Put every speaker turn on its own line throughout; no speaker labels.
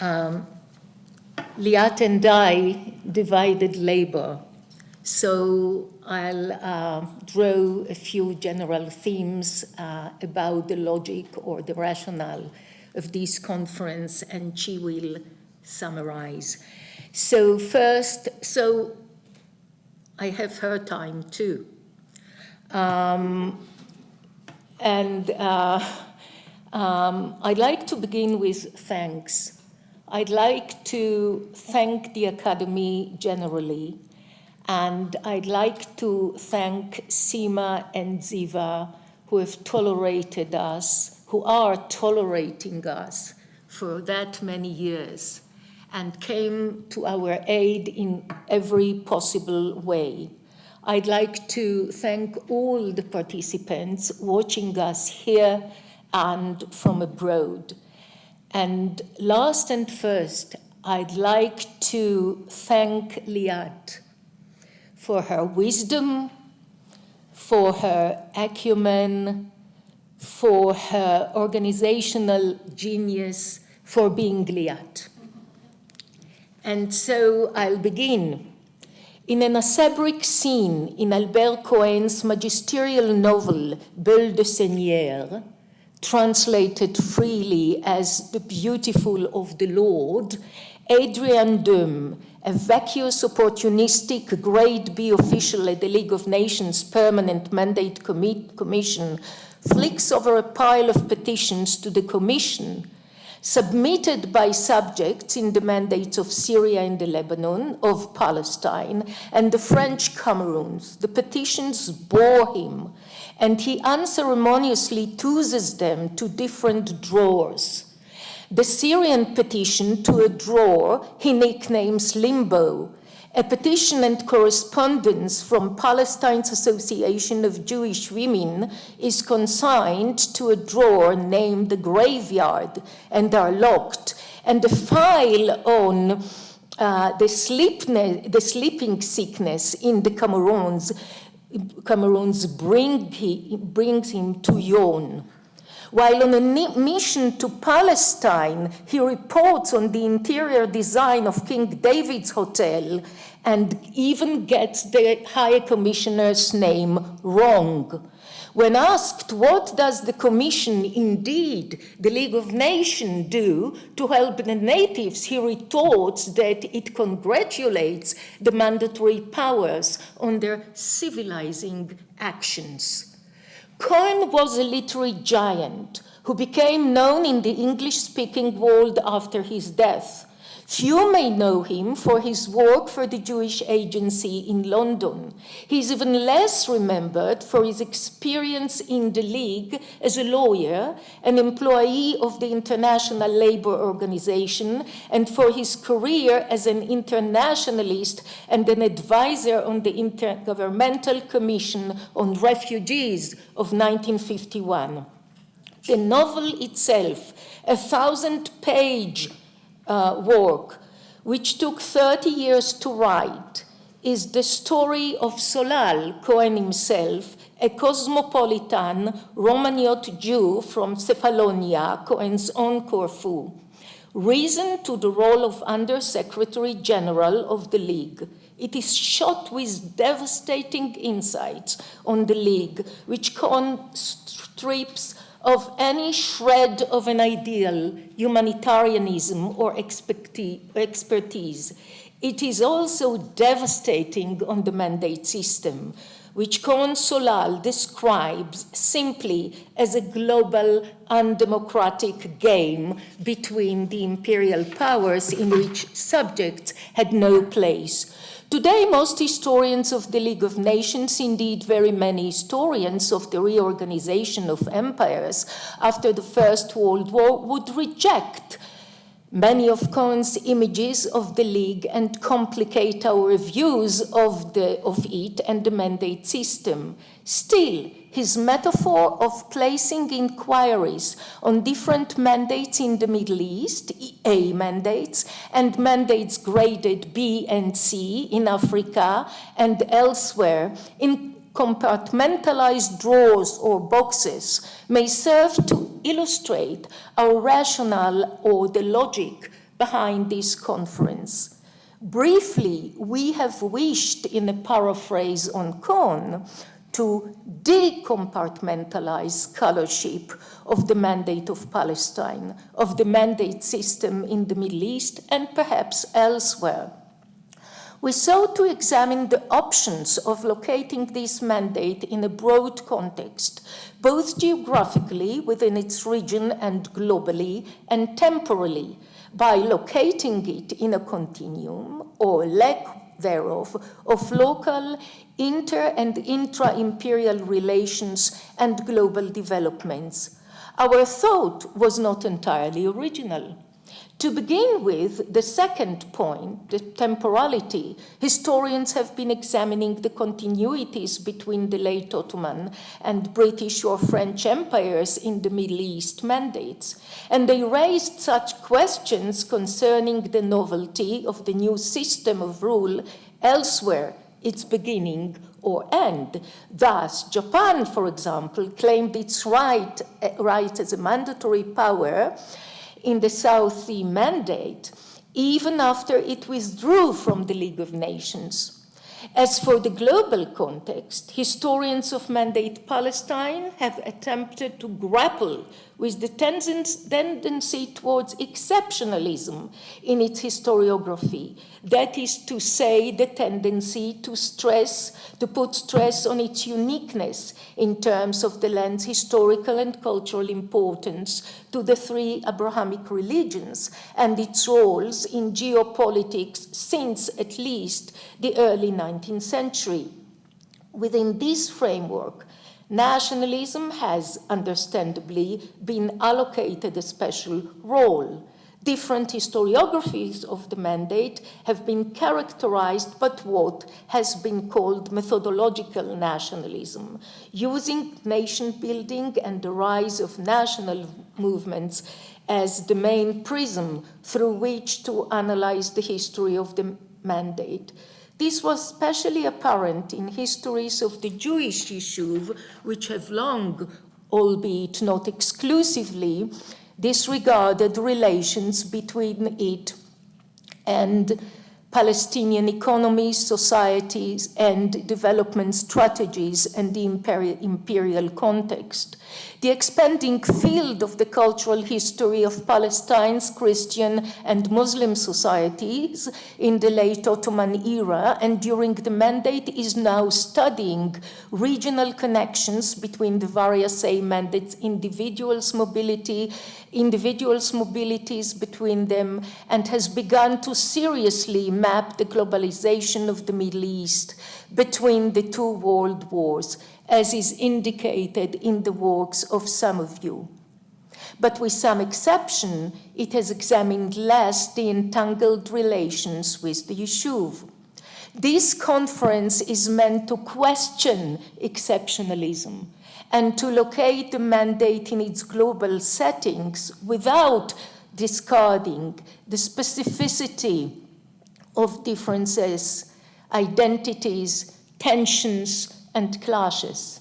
Liat and I divided labor. So I'll draw a few general themes about the logic or the rationale of this conference, and she will summarize. So first, I have her time too. I'd like to begin with thanks. I'd like to thank the Academy generally, and I'd like to thank Sima and Ziva, who have tolerated us, who are tolerating us for that many years, and came to our aid in every possible way. I'd like to thank all the participants watching us here and from abroad. And last and first, I'd like to thank Liat for her wisdom, for her acumen, for her organizational genius, for being Liat. And so I'll begin. In an acerbic scene in Albert Cohen's magisterial novel, Beule de Seigneur, translated freely as The Beautiful of the Lord, Adrian Döhm, a vacuous, opportunistic Grade B official at the League of Nations Permanent Mandate Commission, flicks over a pile of petitions to the Commission submitted by subjects in the mandates of Syria and the Lebanon, of Palestine, and the French Cameroons. The petitions bore him, and he unceremoniously chooses them to different drawers. The Syrian petition to a drawer he nicknames Limbo, a petition and correspondence from Palestine's Association of Jewish Women is consigned to a drawer named the Graveyard and are locked, and the file on the sleeping sickness in the Cameroons brings him to yawn. While on a mission to Palestine, he reports on the interior design of King David's Hotel and even gets the High Commissioner's name wrong. When asked what does the Commission, indeed the League of Nations, do to help the natives, he retorts that it congratulates the mandatory powers on their civilizing actions. Cohen was a literary giant who became known in the English-speaking world after his death. Few may know him for his work for the Jewish Agency in London. He is even less remembered for his experience in the League as a lawyer, an employee of the International Labour Organization, and for his career as an internationalist and an advisor on the Intergovernmental Commission on Refugees of 1951. The novel itself, a 1,000-page work, which took 30 years to write, is the story of Solal, Cohen himself, a cosmopolitan Romaniote Jew from Cephalonia, Cohen's own Corfu, risen to the role of Under-Secretary General of the League. It is shot with devastating insights on the League, which Cohen strips of any shred of an ideal, humanitarianism, or expertise. It is also devastating on the mandate system, which Cohen Solal describes simply as a global undemocratic game between the imperial powers in which subjects had no place. Today, most historians of the League of Nations, indeed very many historians of the reorganization of empires after the First World War, would reject many of Cohen's images of the League and complicate our views of it and the mandate system. Still, his metaphor of placing inquiries on different mandates in the Middle East, A mandates, and mandates graded B and C in Africa and elsewhere, in compartmentalized drawers or boxes, may serve to illustrate our rationale or the logic behind this conference. Briefly, we have wished, in a paraphrase on Kohn, to decompartmentalize scholarship of the mandate of Palestine, of the mandate system in the Middle East and perhaps elsewhere. We sought to examine the options of locating this mandate in a broad context, both geographically within its region and globally, and temporally, by locating it in a continuum, or lack thereof, of local, inter- and intra-imperial relations and global developments. Our thought was not entirely original. To begin with, the second point, the temporality, historians have been examining the continuities between the late Ottoman and British or French empires in the Middle East mandates, and they raised such questions concerning the novelty of the new system of rule elsewhere, its beginning or end. Thus, Japan, for example, claimed its right as a mandatory power in the South Sea Mandate, even after it withdrew from the League of Nations. As for the global context, historians of Mandate Palestine have attempted to grapple with the tendency towards exceptionalism in its historiography. That is to say, the tendency to put stress on its uniqueness in terms of the land's historical and cultural importance to the three Abrahamic religions and its roles in geopolitics since at least the early 19th century. Within this framework, nationalism has understandably been allocated a special role. Different historiographies of the mandate have been characterized by what has been called methodological nationalism, using nation building and the rise of national movements as the main prism through which to analyze the history of the mandate. This was especially apparent in histories of the Jewish Yishuv, which have long, albeit not exclusively, disregarded relations between it and Palestinian economies, societies, and development strategies and the imperial context. The expanding field of the cultural history of Palestine's Christian and Muslim societies in the late Ottoman era and during the Mandate is now studying regional connections between the various mandates, individuals' mobilities between them, and has begun to seriously map the globalization of the Middle East between the two world wars, as is indicated in the works of some of you. But with some exception, it has examined less the entangled relations with the Yishuv. This conference is meant to question exceptionalism and to locate the mandate in its global settings without discarding the specificity of differences, identities, tensions, and clashes.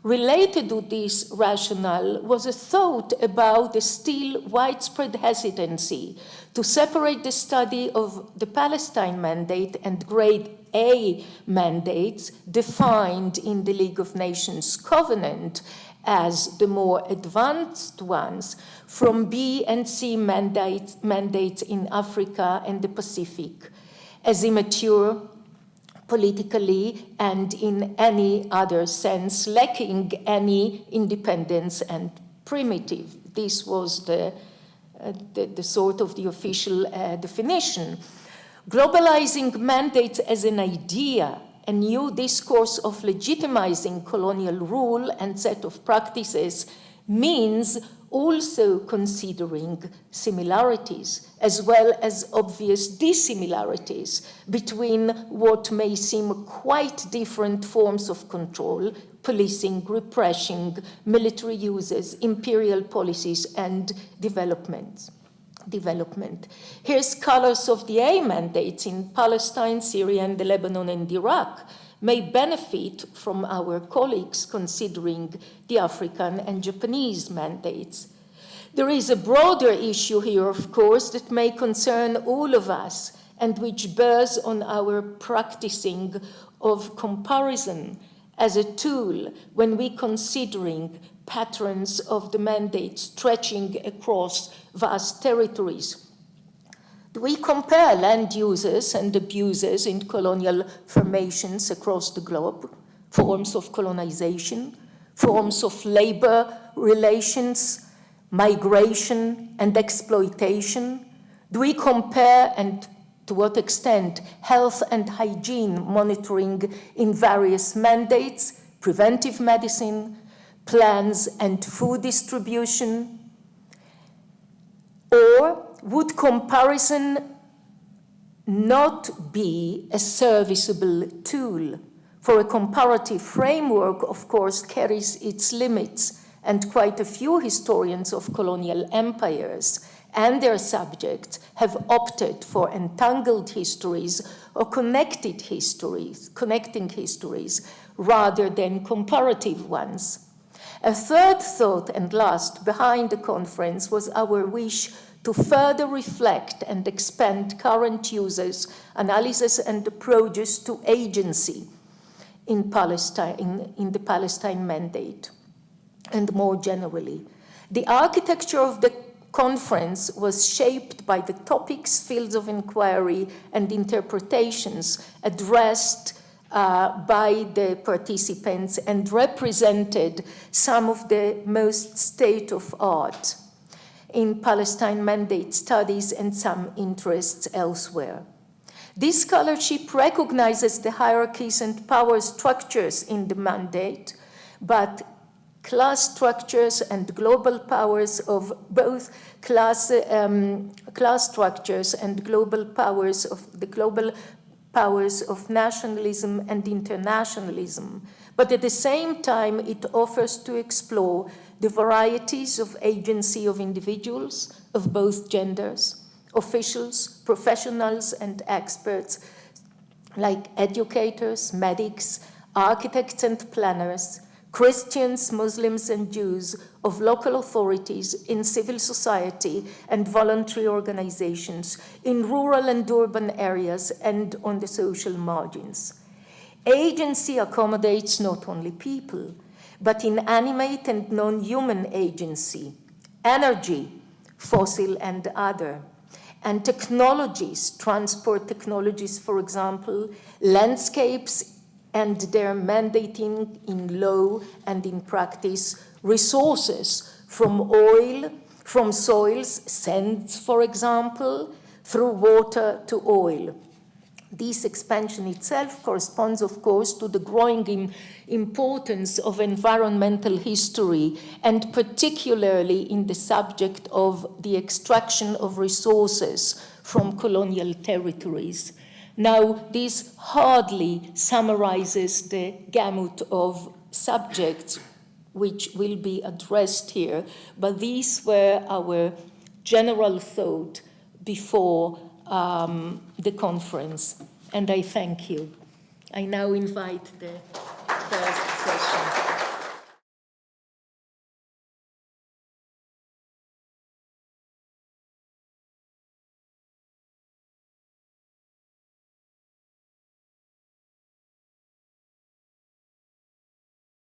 Related to this rationale was a thought about the still widespread hesitancy to separate the study of the Palestine Mandate and Grade A mandates defined in the League of Nations Covenant as the more advanced ones from B and C mandates in Africa and the Pacific, as immature politically and in any other sense, lacking any independence and primitive. This was the sort of the official definition. Globalizing mandates as an idea, a new discourse of legitimizing colonial rule and set of practices, means also considering similarities as well as obvious dissimilarities between what may seem quite different forms of control, policing, repression, military uses, imperial policies, and development. Here, scholars of the A mandates in Palestine, Syria, and Lebanon and Iraq may benefit from our colleagues considering the African and Japanese mandates. There is a broader issue here, of course, that may concern all of us and which bears on our practicing of comparison as a tool when we considering patterns of the mandate stretching across vast territories. We compare land uses and abuses in colonial formations across the globe, forms of colonization, forms of labor relations, migration and exploitation. Do we compare, and to what extent, health and hygiene monitoring in various mandates, preventive medicine, plans and food distribution? Or would comparison not be a serviceable tool? For a comparative framework, of course, carries its limits, and quite a few historians of colonial empires and their subjects have opted for entangled histories or connecting histories rather than comparative ones. A third thought and last behind the conference was our wish to further reflect and expand current uses, analysis and approaches to agency in Palestine, in the Palestine Mandate, and more generally. The architecture of the conference was shaped by the topics, fields of inquiry, and interpretations addressed by the participants and represented some of the most state-of-art in Palestine Mandate studies and some interests elsewhere. This scholarship recognizes the hierarchies and power structures in the mandate, but class structures and global powers of both class structures and global powers of the global powers of nationalism and internationalism. But at the same time, it offers to explore the varieties of agency of individuals of both genders, officials, professionals, and experts, like educators, medics, architects and planners, Christians, Muslims, and Jews, of local authorities, in civil society and voluntary organizations, in rural and urban areas, and on the social margins. Agency accommodates not only people, but inanimate and non-human agency, energy, fossil and other, and technologies, transport technologies, for example, landscapes and their mandating in law and in practice, resources from oil, from soils, sands, for example, through water to oil. This expansion itself corresponds, of course, to the growing importance of environmental history, and particularly in the subject of the extraction of resources from colonial territories. Now, this hardly summarizes the gamut of subjects which will be addressed here, but these were our general thought before the conference, and I thank you. I now invite the first session.